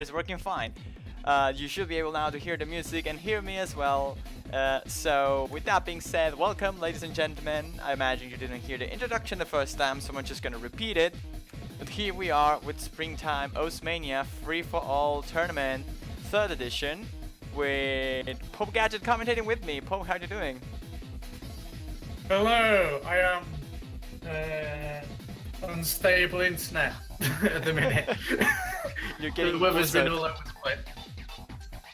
is working fine. You should be able now to hear the music and hear me as well. So with that being said, welcome ladies and gentlemen. I imagine you didn't hear the introduction the first time, so I'm just gonna repeat it. But here we are with Springtime SOFT3 Mania Free for All Tournament 3rd edition with Pope Gadget commentating with me. Pope, how are you doing? Hello, I am unstable internet at the minute. You're getting The weather's also... been all over the place.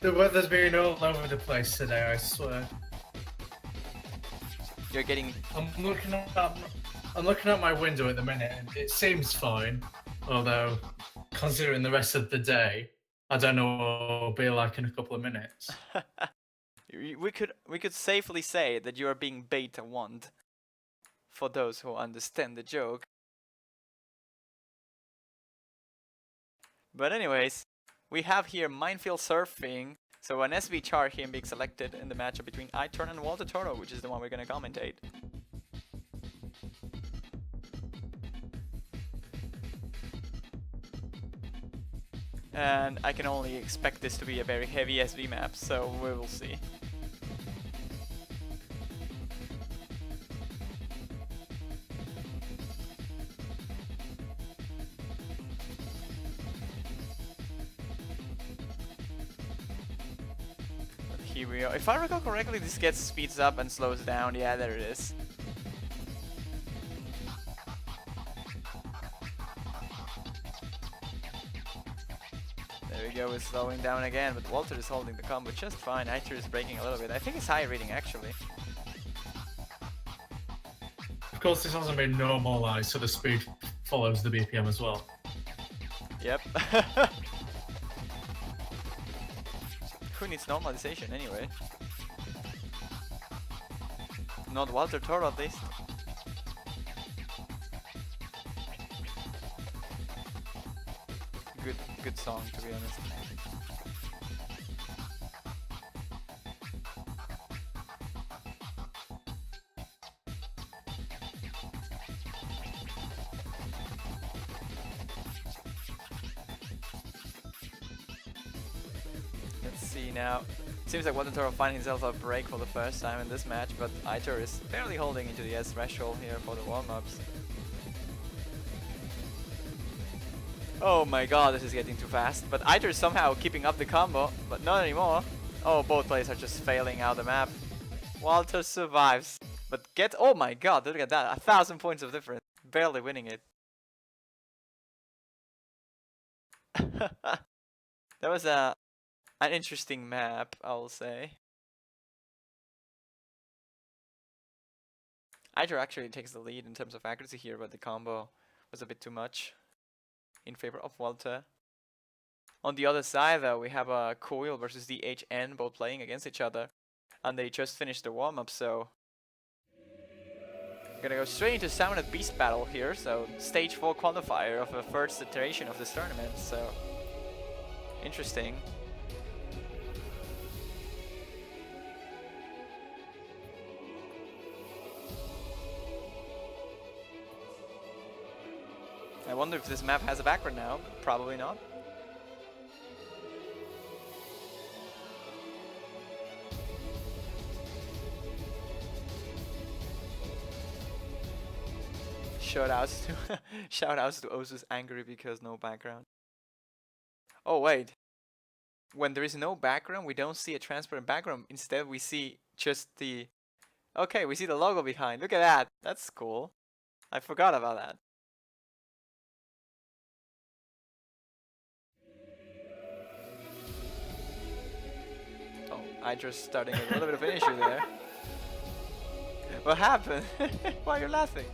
The weather's been all over the place today, I swear. You're getting... I'm looking at my window at the minute and it seems fine. Although, considering the rest of the day, I don't know what it'll be like in a couple of minutes. we could safely say that you are being beta wand. For those who understand the joke. But anyways, we have here Minefield Surfing. So an SV char here being selected in the matchup between iTurn and Walter Toro, which is the one we're gonna commentate. And I can only expect this to be a very heavy SV map, so we will see. Here we are. If I recall correctly, this gets speeds up and slows down. Yeah, there it is. There we go, it's slowing down again, but Walter is holding the combo just fine. iTurn is breaking a little bit. I think it's high reading actually. Of course, this hasn't been normalized, so the speed follows the BPM as well. Yep. Who needs normalization anyway? Not Walter Toro at least. Good song, to be honest. Let's see now. Seems like Walter Toro finding himself a break for the first time in this match, but iTurn is barely holding into the S threshold here for the warm-ups. Oh my god, this is getting too fast. But iTurn is somehow keeping up the combo, but not anymore. Oh, both players are just failing out the map. Walter survives, but oh my god, look at that, 1,000 points of difference. Barely winning it. That was an interesting map, I will say. iTurn actually takes the lead in terms of accuracy here, but the combo was a bit too much in favor of Walter. On the other side though, we have a Coil versus the HN both playing against each other, and they just finished the warm-up, so we're gonna go straight into Summoned Beast battle here, so stage 4 qualifier of the first iteration of this tournament, so interesting. I wonder if this map has a background now. Probably not. Shoutouts to Osus angry because no background. Oh wait. When there is no background, we don't see a transparent background. Instead, we see just the... Okay, we see the logo behind. Look at that. That's cool. I forgot about that. I just starting a little bit of an issue there. What happened? Why are you laughing?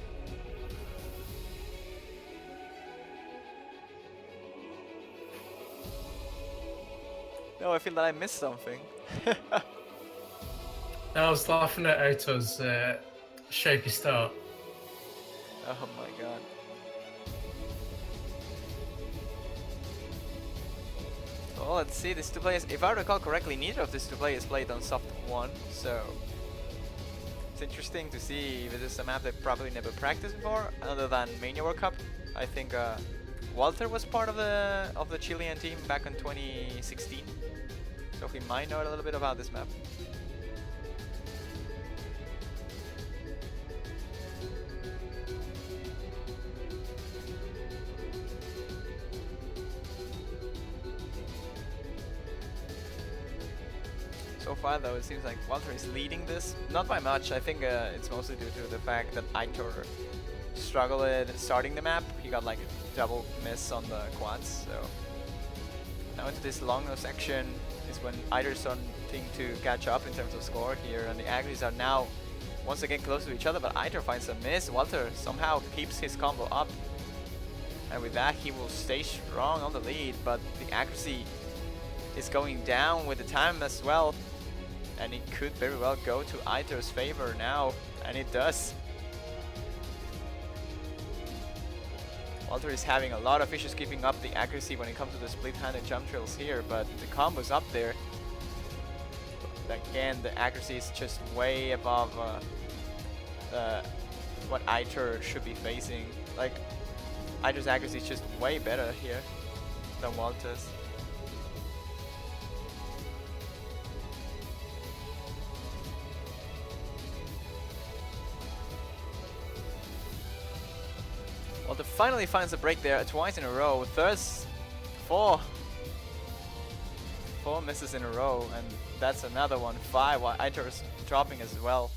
No, I feel that I missed something. I was laughing at Oto's shaky start. Oh my god. Well, let's see, these two players, if I recall correctly, neither of these two players played on SOFT1, so it's interesting to see if this is a map they probably never practiced before, other than Mania World Cup. I think Walter was part of the Chilean team back in 2016, so he might know a little bit about this map. So far though, it seems like Walter is leading this, not by much. I think it's mostly due to the fact that Aitor struggled starting the map. He got like a double miss on the quads, so now into this long no section is when Aitor's starting to catch up in terms of score here, and the Agris are now once again close to each other, but Aitor finds a miss. Walter somehow keeps his combo up, and with that he will stay strong on the lead, but the accuracy is going down with the time as well, and it could very well go to Aitor's favor now, and it does. Walter is having a lot of issues keeping up the accuracy when it comes to the split-handed jump drills here, but the combo's up there. But again, the accuracy is just way above what Aitor should be facing. Like, Aitor's accuracy is just way better here than Walter's. Walter finally finds a break there twice in a row. Four misses in a row, and that's another one. 5, while Aitor is dropping as well.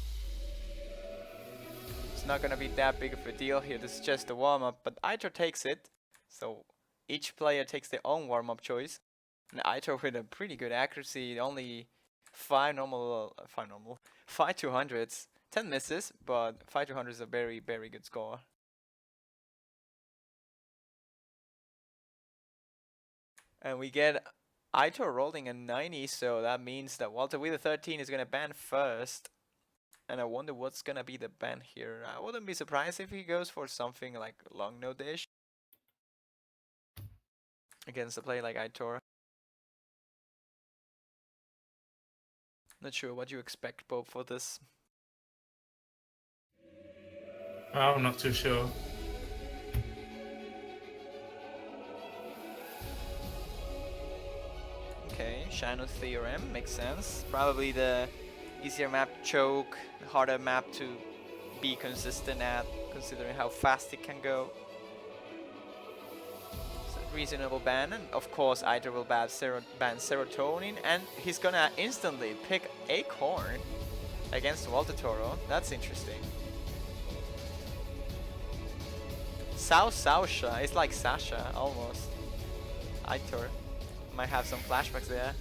It's not gonna be that big of a deal here. This is just a warm-up, but Aitor takes it. So each player takes their own warm-up choice. And Aitor with a pretty good accuracy, only 5 200s, 10 misses, but 5 200s is a very, very good score. And we get Aitor rolling a 90, so that means that Walter with a 13 is gonna ban first. And I wonder what's gonna be the ban here. I wouldn't be surprised if he goes for something like long no dish against a player like Aitor. Not sure what you expect, Bob, for this. I'm not too sure. Okay, Shino's Theorem makes sense. Probably the easier map to choke, the harder map to be consistent at, considering how fast it can go. It's a reasonable ban, and of course Aitor will ban Serotonin, and he's gonna instantly pick Acorn against Walter Toro. That's interesting. Sasha, it's like Sasha, almost. Aitor might have some flashbacks there.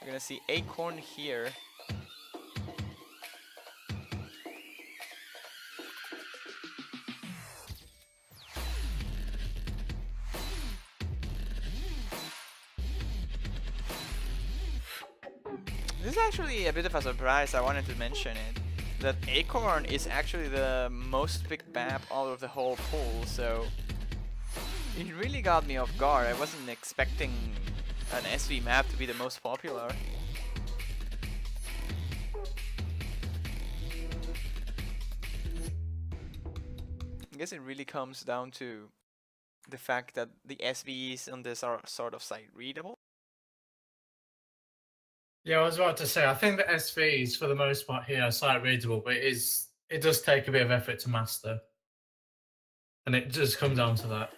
We're gonna see Acorn here. This is actually a bit of a surprise. I wanted to mention it, that Acorn is actually the most picked map out of the whole pool, so it really got me off guard. I wasn't expecting an SV map to be the most popular. I guess it really comes down to the fact that the SVs on this are sort of sight readable. Yeah, I was about to say, I think the SVs for the most part here are sight readable, but it does take a bit of effort to master. And it just comes down to that.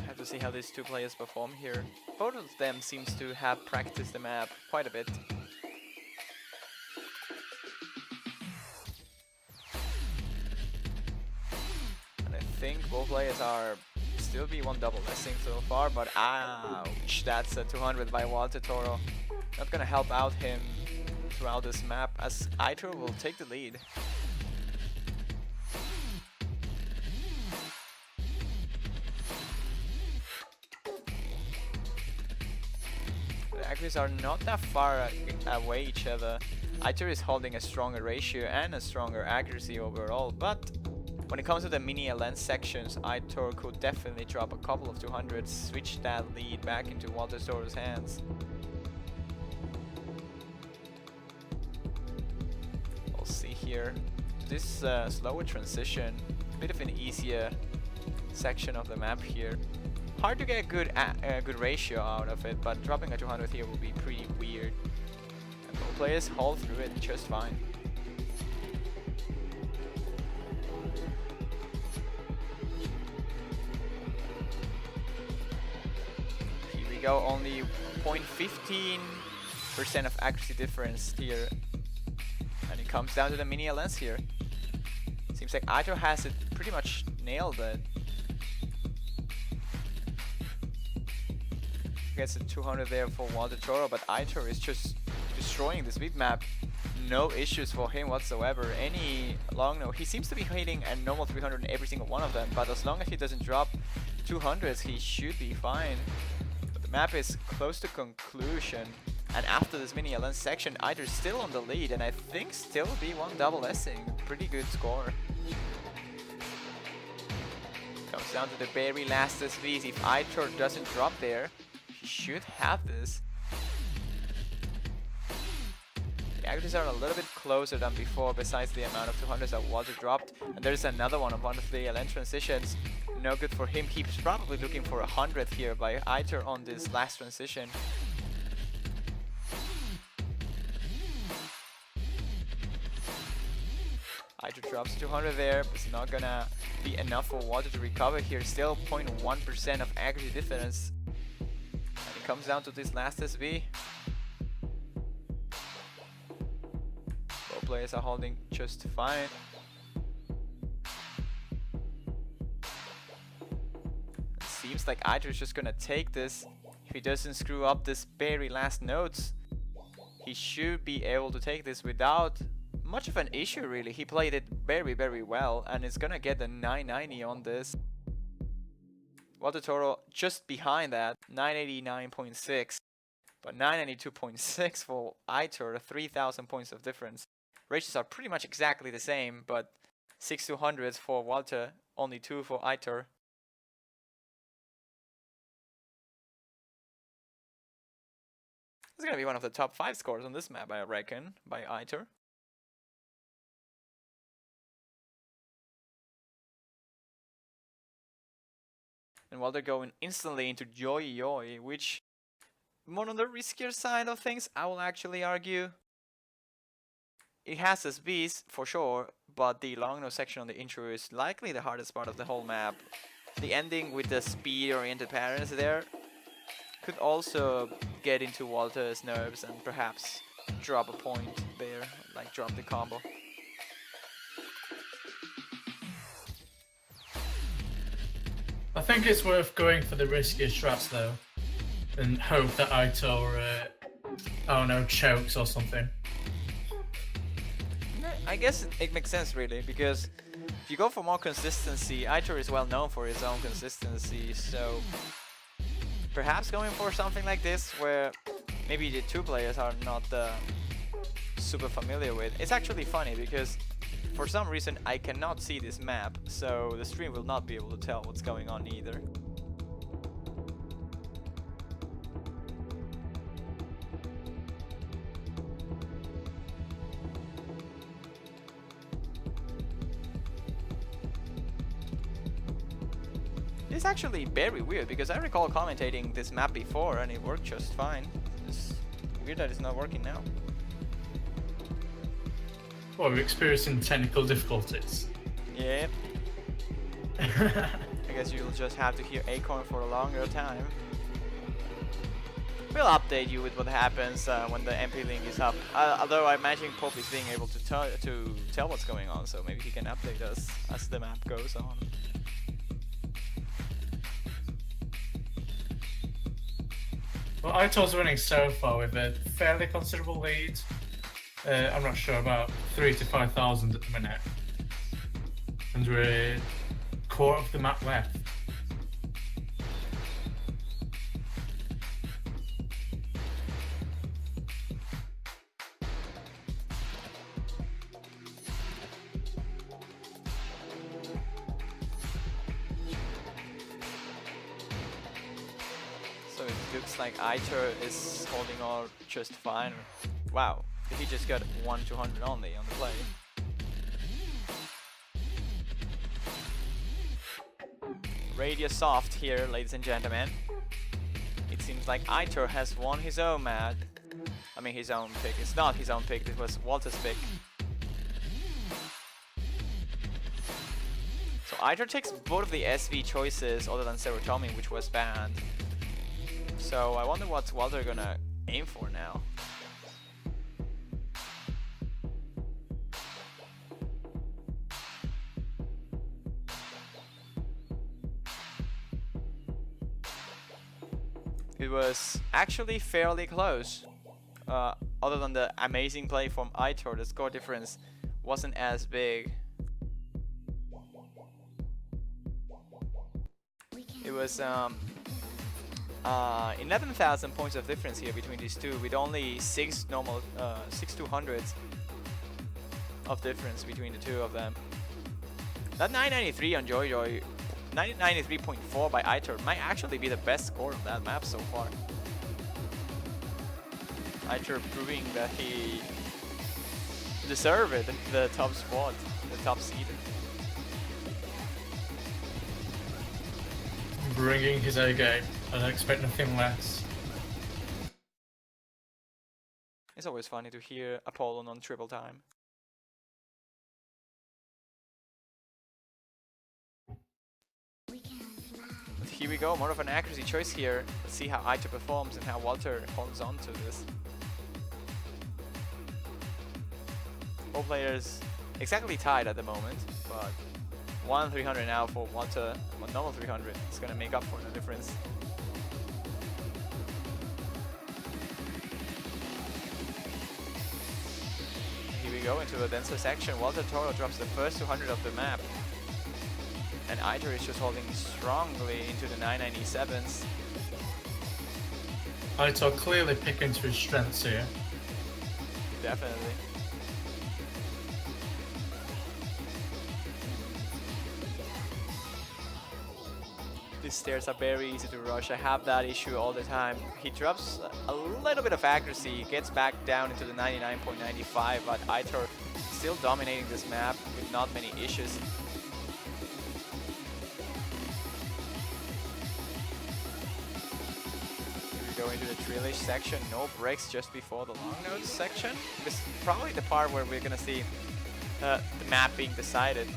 Have to see how these two players perform here. Both of them seems to have practiced the map quite a bit. And I think both players are still B1 double messing so far, but ouch, that's a 200 by Walter Toro. Not gonna help out him throughout this map, as Aitor will take the lead. The Agris are not that far away each other. Aitor is holding a stronger ratio and a stronger accuracy overall, but when it comes to the mini lens sections, Aitor could definitely drop a couple of 200s, switch that lead back into Walter Toro's hands. We'll see here. This slower transition, a bit of an easier section of the map here. Hard to get a good ratio out of it, but dropping a 200 here will be pretty weird. And both players hold through it just fine. Here we go, only 0.15% of accuracy difference here. And it comes down to the mini lens here. Seems like Aitor has it pretty much nailed it. Gets a 200 there for Walter Toro, but Aitor is just destroying this beat map. No issues for him whatsoever. Any long no, he seems to be hitting a normal 300 in every single one of them, but as long as he doesn't drop 200s, he should be fine. But the map is close to conclusion, and after this mini lens section, Aitor's still on the lead, and I think still B1 double S-ing. Pretty good score. Comes down to the very last SVs. If Aitor doesn't drop there, should have this. The accuracies are a little bit closer than before, besides the amount of 200s that Walter dropped. And there's another one of the LN transitions. No good for him. He's probably looking for 100th here by Aitor on this last transition. Aitor drops 200 there, but it's not gonna be enough for Walter to recover here. Still 0.1% of accuracy difference. Comes down to this last SV. Both players are holding just fine. It seems like Aitor is just gonna take this. If he doesn't screw up this very last notes, he should be able to take this without much of an issue really. He played it very, very well, and is gonna get the 990 on this. Walter Toro just behind that, 989.6, but 992.6 for Aitor, 3,000 points of difference. Ratios are pretty much exactly the same, but 6 200s for Walter, only 2 for Aitor. This is gonna be one of the top 5 scores on this map, I reckon, by Aitor. And while they're going instantly into Joy, which more on the riskier side of things, I will actually argue. It has SBs for sure, but the long nose section on the intro is likely the hardest part of the whole map. The ending with the speed-oriented patterns there could also get into Walter's nerves and perhaps drop a point there, like drop the combo. I think it's worth going for the riskier strats though, and hope that Aitor, I don't know, chokes or something. I guess it makes sense really, because if you go for more consistency, Aitor is well known for his own consistency, so perhaps going for something like this where maybe the two players are not super familiar with. It's actually funny because for some reason I cannot see this map, so the stream will not be able to tell what's going on either. It's actually very weird because I recall commentating this map before and it worked just fine. It's weird that it's not working now. Well, we're experiencing technical difficulties. Yep. I guess you'll just have to hear Acorn for a longer time. We'll update you with what happens when the MP link is up. Although I imagine Pope is being able to tell what's going on, so maybe he can update us as the map goes on. Well, Aitor's winning so far with a fairly considerable lead. I'm not sure, about 3,000 to 5,000 at the minute. And we're a quarter of the map left. looks like Aitor is holding all just fine. Wow, he just got 1-200 only on the play. Radio Soft here, ladies and gentlemen. It seems like Aitor has won his own mat. I mean his own pick. It's not his own pick, it was Walter's pick. So Aitor takes both of the SV choices other than Serotonin, which was banned. So I wonder what Walter gonna aim for now. It was actually fairly close. Other than the amazing play from Aitor, the score difference wasn't as big. It was 11,000 points of difference here between these two, with only 6 200s of difference between the two of them. That 993 on Joy, 993.4 by Aitor might actually be the best score of that map so far. Aitor proving that he deserved the top spot, the top seed. Bringing his A game, and I expect nothing less. It's always funny to hear Apollon on triple time. But here we go, more of an accuracy choice here. Let's see how Aitor performs and how Walter holds on to this. Both players exactly tied at the moment, but 1-300 now for Walter, one normal 300 is going to make up for the difference. Here we go into the denser section. Walter Toro drops the first 200 of the map. And Aitor is just holding strongly into the 997s. Aitor clearly picking to his strengths here. Definitely. These stairs are very easy to rush. I have that issue all the time. He drops a little bit of accuracy, gets back down into the 99.95, but Aitor still dominating this map with not many issues. Here we go into the Trillish section. No breaks just before the long notes section. This is probably the part where we're gonna see the map being decided.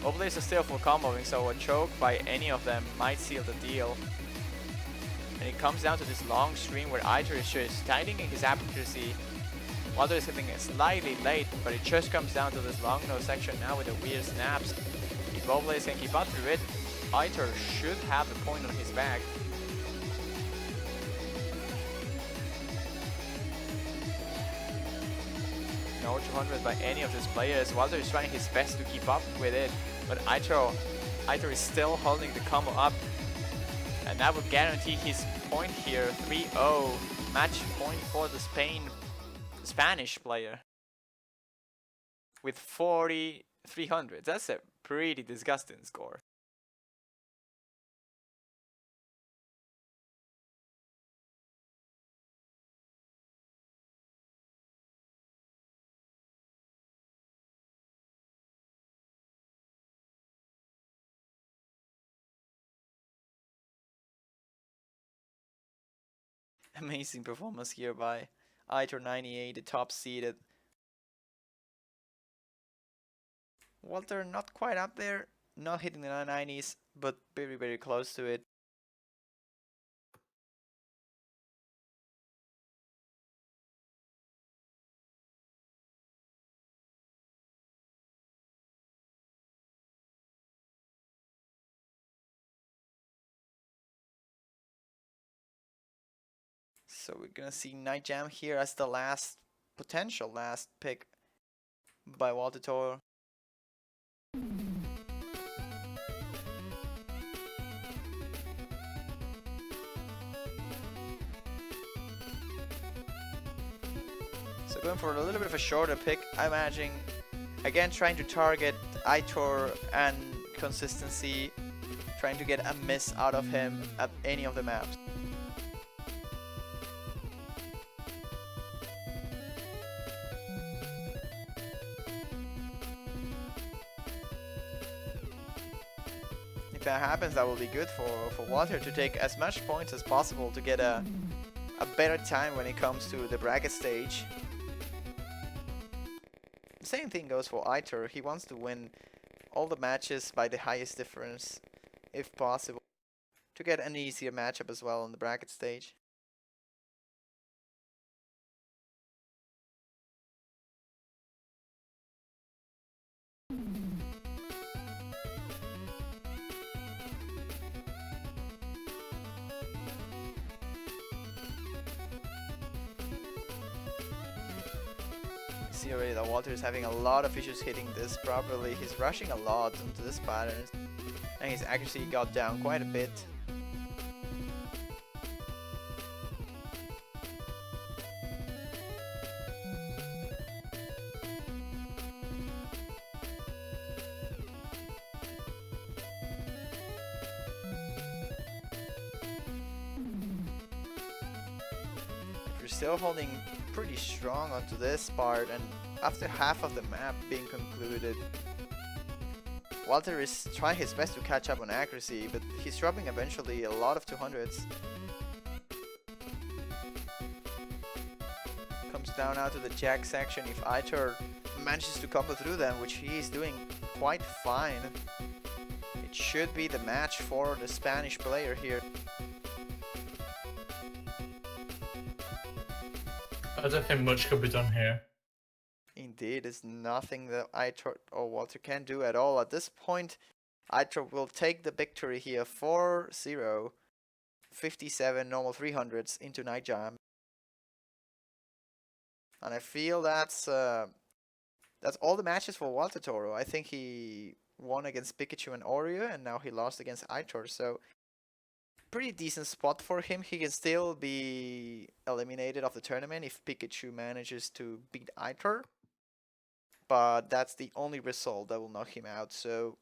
Both players are still full comboing, so a choke by any of them might seal the deal. And it comes down to this long stream where Aitor is just tightening his accuracy. Walter is hitting it slightly late, but it just comes down to this long nose section now with the weird snaps. If both players can keep up through it, Aitor should have the point on his back. No 200 by any of these players. Walter is trying his best to keep up with it, but Aitor is still holding the combo up, and that would guarantee his point here. 3-0 match point for the Spanish player with 4,300. That's a pretty disgusting score. Amazing performance here by Aitor 98, the top seeded. Walter not quite up there, not hitting the 990s, but very, very close to it. So we're gonna see Night Jam here as the last potential last pick by Walter Toro. So going for a little bit of a shorter pick, I'm imagining, again trying to target Aitor and consistency, trying to get a miss out of him at any of the maps. that happens, that will be good for Walter to take as much points as possible to get a better time when it comes to the bracket stage. The same thing goes for Aitor. He wants to win all the matches by the highest difference, if possible, to get an easier matchup as well on the bracket stage. See already that Walter is having a lot of issues hitting this properly. He's rushing a lot into this pattern, and his accuracy got down quite a bit. We're still holding pretty strong onto this part, and after half of the map being concluded, Walter is trying his best to catch up on accuracy, but he's dropping eventually a lot of 200s. Comes down now to the jack section. If Aitor manages to combo through them, which he is doing quite fine, it should be the match for the Spanish player here. I don't think much could be done here. Indeed, there's nothing that Aitor or Walter can do at all. At this point, Aitor will take the victory here 4-0, 57 normal 300s into Night Jam. And I feel that's all the matches for Walter Toro. I think he won against Pikachu and Oreo, and now he lost against Aitor, so pretty decent spot for him. He can still be eliminated of the tournament if Pikachu manages to beat Aitor, but that's the only result that will knock him out. So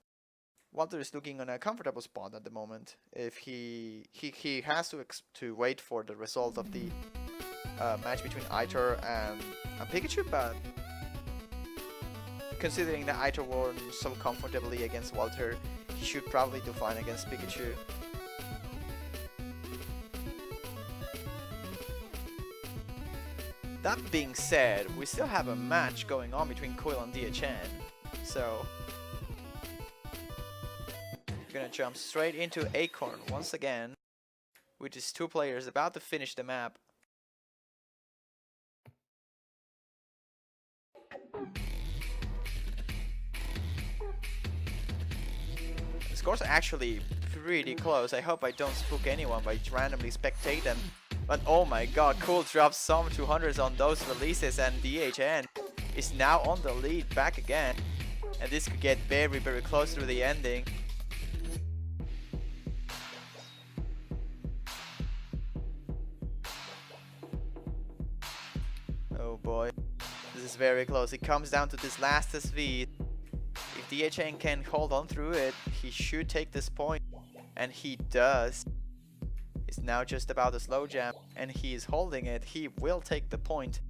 Walter is looking on a comfortable spot at the moment. If he has to wait for the result of the match between Aitor and Pikachu, but considering that Aitor won so comfortably against Walter, he should probably do fine against Pikachu. That being said, we still have a match going on between Quill and DHN, so we're gonna jump straight into Acorn once again, with these two players about to finish the map. The scores are actually pretty close. I hope I don't spook anyone by randomly spectate them. But oh my god, Cool drops some 200s on those releases, and DHN is now on the lead back again. And this could get very, very close to the ending. Oh boy, this is very close. It comes down to this last SV. If DHN can hold on through it, he should take this point, and he does. It's now just about a slow jam, and he is holding it. He will take the point.